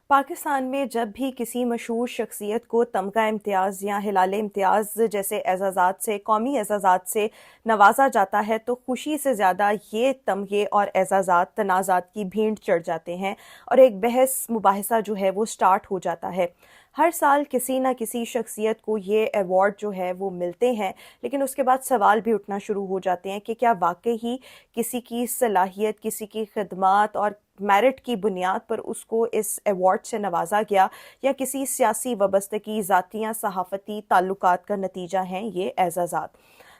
پاکستان میں جب بھی کسی مشہور شخصیت کو تمغہ امتیاز یا ہلال امتیاز جیسے اعزازات سے، قومی اعزازات سے نوازا جاتا ہے تو خوشی سے زیادہ یہ تمغے اور اعزازات تنازعات کی بھینٹ چڑھ جاتے ہیں اور ایک بحث مباحثہ جو ہے وہ سٹارٹ ہو جاتا ہے۔ ہر سال کسی نہ کسی شخصیت کو یہ ایوارڈ جو ہے وہ ملتے ہیں، لیکن اس کے بعد سوال بھی اٹھنا شروع ہو جاتے ہیں کہ کیا واقعی ہی کسی کی صلاحیت، کسی کی خدمات اور میرٹ کی بنیاد پر اس کو اس ایوارڈ سے نوازا گیا، یا کسی سیاسی وابستگی، ذاتی یا صحافتی تعلقات کا نتیجہ ہیں یہ اعزازات۔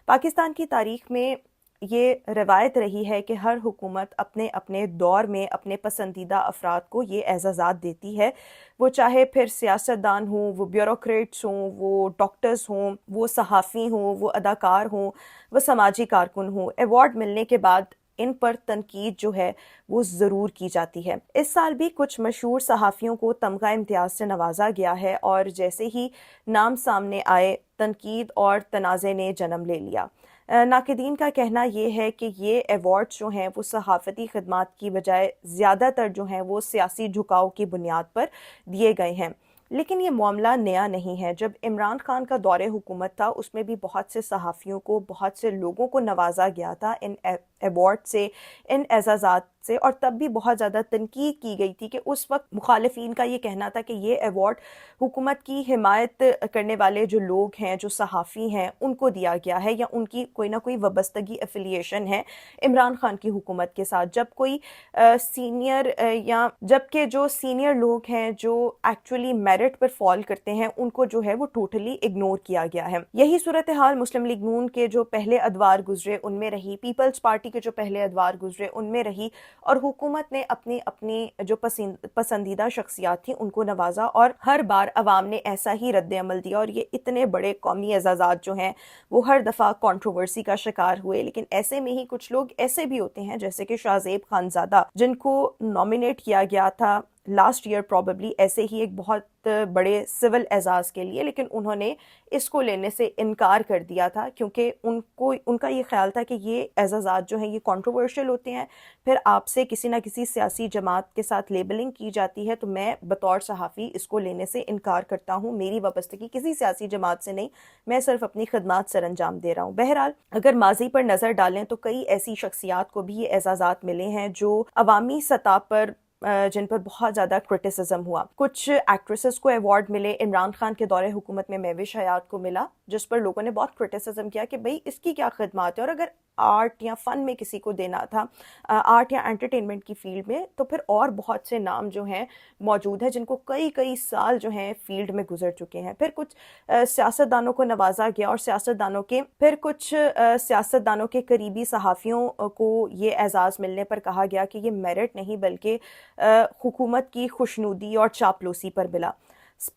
پاکستان کی تاریخ میں یہ روایت رہی ہے کہ ہر حکومت اپنے اپنے دور میں اپنے پسندیدہ افراد کو یہ اعزازات دیتی ہے، وہ چاہے پھر سیاستدان ہوں، وہ بیوروکریٹس ہوں، وہ ڈاکٹرز ہوں، وہ صحافی ہوں، وہ اداکار ہوں، وہ سماجی کارکن ہوں۔ ایوارڈ ملنے کے بعد ان پر تنقید جو ہے وہ ضرور کی جاتی ہے۔ اس سال بھی کچھ مشہور صحافیوں کو تمغہ امتیاز سے نوازا گیا ہے، اور جیسے ہی نام سامنے آئے تنقید اور تنازع نے جنم لے لیا۔ ناقدین کا کہنا یہ ہے کہ یہ ایوارڈز جو ہیں وہ صحافتی خدمات کی بجائے زیادہ تر جو ہیں وہ سیاسی جھکاؤ کی بنیاد پر دیے گئے ہیں۔ لیکن یہ معاملہ نیا نہیں ہے۔ جب عمران خان کا دور حکومت تھا اس میں بھی بہت سے صحافیوں کو، بہت سے لوگوں کو نوازا گیا تھا ان ایوارڈ سے، ان اعزازات سے، اور تب بھی بہت زیادہ تنقید کی گئی تھی کہ اس وقت مخالفین کا یہ کہنا تھا کہ یہ ایوارڈ حکومت کی حمایت کرنے والے جو لوگ ہیں، جو صحافی ہیں، ان کو دیا گیا ہے، یا ان کی کوئی نہ کوئی وابستگی افیلیشن ہے عمران خان کی حکومت کے ساتھ۔ جب کوئی سینئر یا جبکہ جو سینئر لوگ ہیں جو ایکچولی میرٹ پر فال کرتے ہیں ان کو جو ہے وہ ٹوٹلی اگنور کیا گیا ہے۔ یہی صورتحال مسلم لیگ نون کے جو پہلے ادوار گزرے ان میں رہی، پیپلز پارٹی کے جو پہلے ادوار گزرے ان میں رہی، اور حکومت نے اپنی اپنی جو پسندیدہ شخصیات تھیں ان کو نوازا، اور ہر بار عوام نے ایسا ہی رد عمل دیا، اور یہ اتنے بڑے قومی اعزازات جو ہیں وہ ہر دفعہ کنٹروورسی کا شکار ہوئے۔ لیکن ایسے میں ہی کچھ لوگ ایسے بھی ہوتے ہیں جیسے کہ شاہ زیب خانزادہ، جن کو نامینیٹ کیا گیا تھا لاسٹ ایئر پروبیبلی ایسے ہی ایک بہت بڑے سول اعزاز کے لیے، لیکن انہوں نے اس کو لینے سے انکار کر دیا تھا کیونکہ ان کا یہ خیال تھا کہ یہ اعزازات جو ہیں یہ کنٹروورشل ہوتے ہیں، پھر آپ سے کسی نہ کسی سیاسی جماعت کے ساتھ لیبلنگ کی جاتی ہے، تو میں بطور صحافی اس کو لینے سے انکار کرتا ہوں، میری وابستگی کسی سیاسی جماعت سے نہیں، میں صرف اپنی خدمات سر انجام دے رہا ہوں۔ بہرحال اگر ماضی پر نظر ڈالیں تو کئی ایسی شخصیات کو بھی یہ اعزازات ملے ہیں جو عوامی سطح پر جن پر بہت زیادہ کرٹیسزم ہوا۔ کچھ ایکٹریسز کو ایوارڈ ملے، عمران خان کے دور حکومت میں مہوش حیات کو ملا، جس پر لوگوں نے بہت کرٹیسزم کیا کہ بھئی اس کی کیا خدمات ہے، اور اگر آرٹ یا فن میں کسی کو دینا تھا، آرٹ یا انٹرٹینمنٹ کی فیلڈ میں، تو پھر اور بہت سے نام جو ہیں موجود ہیں جن کو کئی سال جو ہیں فیلڈ میں گزر چکے ہیں۔ پھر کچھ سیاستدانوں کو نوازا گیا، اور کچھ سیاستدانوں کے قریبی صحافیوں کو یہ اعزاز ملنے پر کہا گیا کہ یہ میرٹ نہیں بلکہ حکومت کی خوشنودی اور چاپلوسی پر ملا۔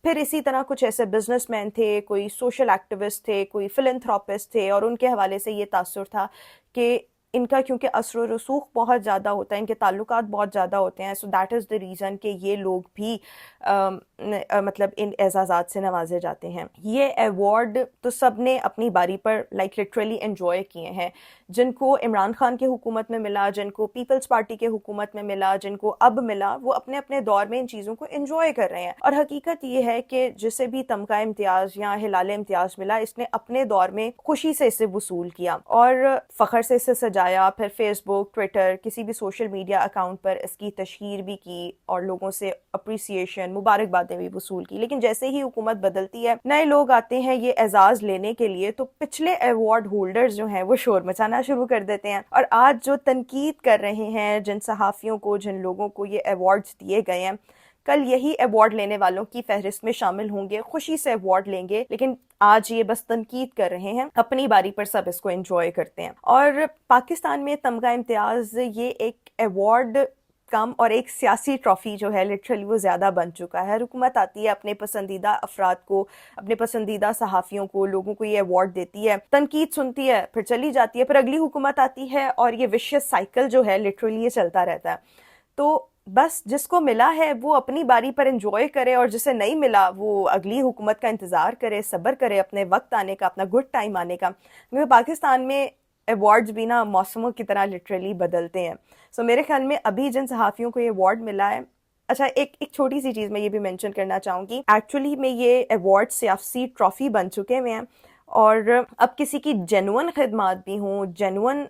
پھر اسی طرح کچھ ایسے بزنس مین تھے، کوئی سوشل ایکٹیوسٹ تھے، کوئی فلنتھراپسٹ تھے، اور ان کے حوالے سے یہ تاثر تھا کہ ان کا کیونکہ اثر و رسوخ بہت زیادہ ہوتا ہے، ان کے تعلقات بہت زیادہ ہوتے ہیں، so that is the reason کہ یہ لوگ بھی مطلب ان اعزازات سے نوازے جاتے ہیں۔ یہ ایوارڈ تو سب نے اپنی باری پر لٹرلی انجوائے کیے ہیں، جن کو عمران خان کے حکومت میں ملا، جن کو پیپلز پارٹی کے حکومت میں ملا، جن کو اب ملا، وہ اپنے اپنے دور میں ان چیزوں کو انجوائے کر رہے ہیں۔ اور حقیقت یہ ہے کہ جسے بھی تمغہ امتیاز یا ہلال امتیاز ملا، اس نے اپنے دور میں خوشی سے اسے وصول کیا اور فخر سے اسے سجایا، پھر فیس بک، ٹویٹر، کسی بھی سوشل میڈیا اکاؤنٹ پر اس کی تشہیر بھی کی، اور لوگوں سے اپریسیشن، مبارکبادیں بھی وصول کی۔ لیکن جیسے ہی حکومت بدلتی ہے، نئے لوگ آتے ہیں یہ اعزاز لینے کے لیے، تو پچھلے ایوارڈ ہولڈرز جو ہیں وہ شور مچانا شروع کر دیتے ہیں، اور آج جو تنقید کر رہے ہیں جن صحافیوں کو، جن لوگوں کو یہ ایوارڈز دیے گئے ہیں، کل یہی ایوارڈ لینے والوں کی فہرست میں شامل ہوں گے، خوشی سے ایوارڈ لیں گے، لیکن آج یہ بس تنقید کر رہے ہیں، اپنی باری پر سب اس کو انجوائے کرتے ہیں۔ اور پاکستان میں تمغہ امتیاز یہ ایک ایوارڈ کم اور ایک سیاسی ٹرافی جو ہے لٹرلی وہ زیادہ بن چکا ہے۔ حکومت آتی ہے، اپنے پسندیدہ افراد کو، اپنے پسندیدہ صحافیوں کو، لوگوں کو یہ ایوارڈ دیتی ہے، تنقید سنتی ہے، پھر چلی جاتی ہے، پھر اگلی حکومت آتی ہے، اور یہ وشیس سائیکل جو ہے لٹرلی یہ چلتا رہتا ہے۔ تو بس جس کو ملا ہے وہ اپنی باری پر انجوائے کرے، اور جسے نہیں ملا وہ اگلی حکومت کا انتظار کرے، صبر کرے اپنے وقت آنے کا، اپنا گڈ ٹائم آنے کا، کیونکہ پاکستان میں ایوارڈز بھی نا موسموں کی طرح لٹرلی بدلتے ہیں۔ سو میرے خیال میں ابھی جن صحافیوں کو یہ ایوارڈ ملا ہے اچھا، ایک چھوٹی سی چیز میں یہ بھی مینشن کرنا چاہوں گی، ایکچولی میں یہ ایوارڈ سیاسی ٹرافی بن چکے ہوئے ہیں، اور اب کسی کی جینون خدمات بھی ہوں، جینون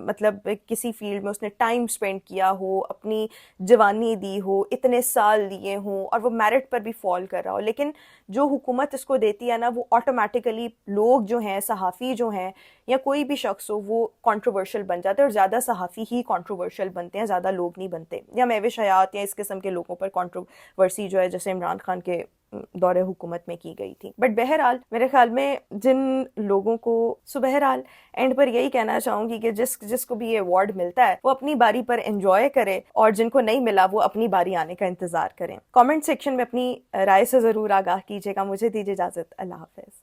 مطلب کسی فیلڈ میں اس نے ٹائم سپینڈ کیا ہو، اپنی جوانی دی ہو، اتنے سال دیے ہوں، اور وہ میرٹ پر بھی فال کر رہا ہو، لیکن جو حکومت اس کو دیتی ہے نا، وہ آٹومیٹیکلی لوگ جو ہیں، صحافی جو ہیں یا کوئی بھی شخص ہو، وہ کنٹروورشل بن جاتے ہیں، اور زیادہ صحافی ہی کنٹروورشل بنتے ہیں، زیادہ لوگ نہیں بنتے، یا مہوش حیات یا اس قسم کے لوگوں پر کنٹروورسی جو ہے جیسے عمران خان کے دور حکومت میں کی گئی تھی. بٹ بہرحال میرے خیال میں جن لوگوں کو بہرحال اینڈ پر یہی کہنا چاہوں گی کہ جس کو بھی یہ ایوارڈ ملتا ہے وہ اپنی باری پر انجوائے کرے، اور جن کو نہیں ملا وہ اپنی باری آنے کا انتظار کریں. کامنٹ سیکشن میں اپنی رائے سے ضرور آگاہ کیجیے گا. مجھے دیجیے اجازت. اللہ حافظ.